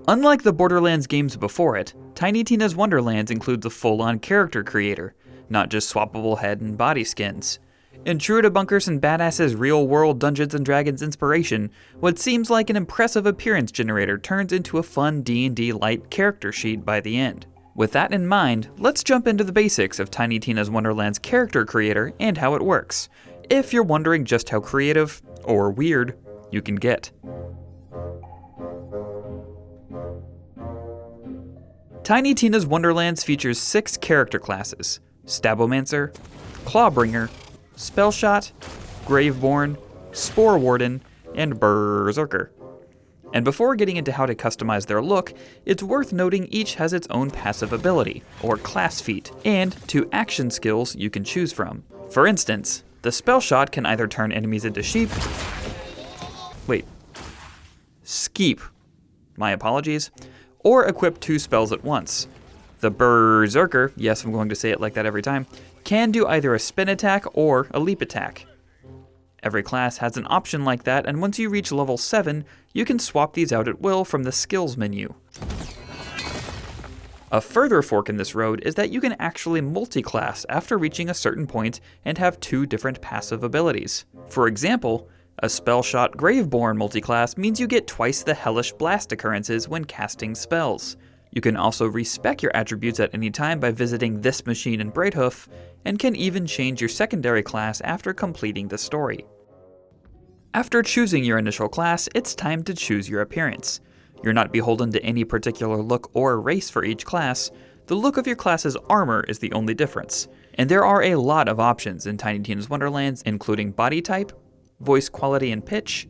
Unlike the Borderlands games before it, Tiny Tina's Wonderlands includes a full-on character creator, not just swappable head and body skins. And true to Bunkers and Badass's real-world Dungeons & Dragons inspiration, what seems like an impressive appearance generator turns into a fun D&D light character sheet by the end. With that in mind, let's jump into the basics of Tiny Tina's Wonderlands character creator and how it works, if you're wondering just how creative, or weird, you can get. Tiny Tina's Wonderlands features 6 character classes: Stabbomancer, Clawbringer, Spellshot, Graveborn, Spore Warden, and Berserker. And before getting into how to customize their look, it's worth noting each has its own passive ability, or class feat, and 2 action skills you can choose from. For instance, the Spellshot can either turn enemies into skeep, my apologies, or equip 2 spells at once. The Berserker, yes, I'm going to say it like that every time, can do either a spin attack or a leap attack. Every class has an option like that, and once you reach level 7, you can swap these out at will from the skills menu. A further fork in this road is that you can actually multi-class after reaching a certain point and have 2 different passive abilities. For example, a Spellshot Graveborn multiclass means you get twice the Hellish Blast occurrences when casting spells. You can also respec your attributes at any time by visiting this machine in Brighthoof, and can even change your secondary class after completing the story. After choosing your initial class, it's time to choose your appearance. You're not beholden to any particular look or race for each class. The look of your class's armor is the only difference, and there are a lot of options in Tiny Tina's Wonderlands, including body type, voice quality and pitch,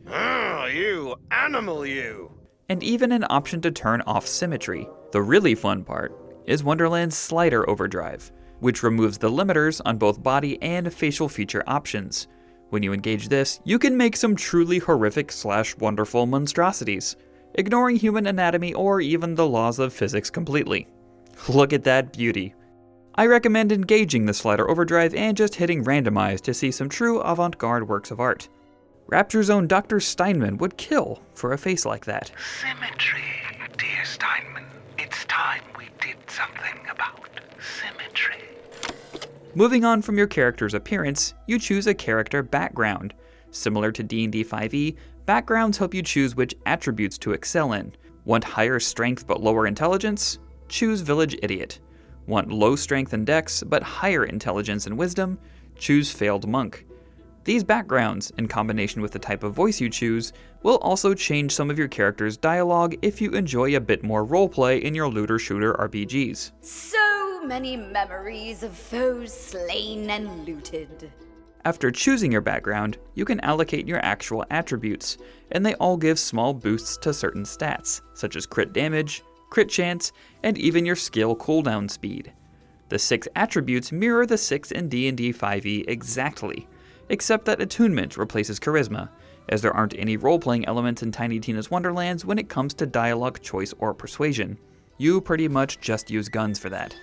you animal you! And even an option to turn off symmetry. The really fun part is Wonderland's Slider Overdrive, which removes the limiters on both body and facial feature options. When you engage this, you can make some truly horrific / wonderful monstrosities, ignoring human anatomy or even the laws of physics completely. Look at that beauty. I recommend engaging the Slider Overdrive and just hitting randomize to see some true avant-garde works of art. Rapture's own Dr. Steinman would kill for a face like that. Symmetry, dear Steinman. It's time we did something about symmetry. Moving on from your character's appearance, you choose a character background. Similar to D&D 5e, backgrounds help you choose which attributes to excel in. Want higher strength but lower intelligence? Choose Village Idiot. Want low strength and dex but higher intelligence and wisdom? Choose Failed Monk. These backgrounds, in combination with the type of voice you choose, will also change some of your character's dialogue if you enjoy a bit more roleplay in your looter-shooter RPGs. So many memories of foes slain and looted. After choosing your background, you can allocate your actual attributes, and they all give small boosts to certain stats, such as crit damage, crit chance, and even your skill cooldown speed. The 6 attributes mirror the 6 in D&D 5e exactly, except that attunement replaces charisma, as there aren't any role-playing elements in Tiny Tina's Wonderlands when it comes to dialogue choice or persuasion. You pretty much just use guns for that.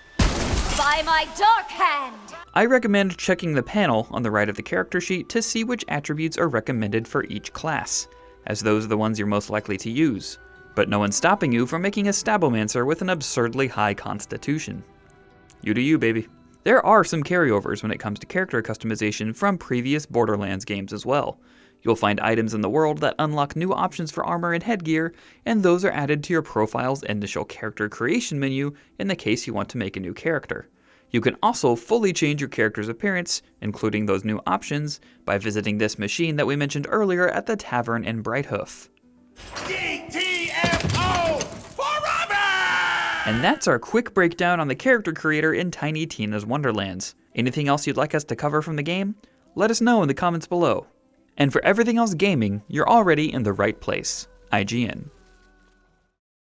By my dark hand! I recommend checking the panel on the right of the character sheet to see which attributes are recommended for each class, as those are the ones you're most likely to use. But no one's stopping you from making a Stabbomancer with an absurdly high constitution. You do you, baby. There are some carryovers when it comes to character customization from previous Borderlands games as well. You'll find items in the world that unlock new options for armor and headgear, and those are added to your profile's initial character creation menu in the case you want to make a new character. You can also fully change your character's appearance, including those new options, by visiting this machine that we mentioned earlier at the tavern in Brighthoof. DTFO forever! And that's our quick breakdown on the character creator in Tiny Tina's Wonderlands. Anything else you'd like us to cover from the game? Let us know in the comments below. And for everything else gaming, you're already in the right place. IGN.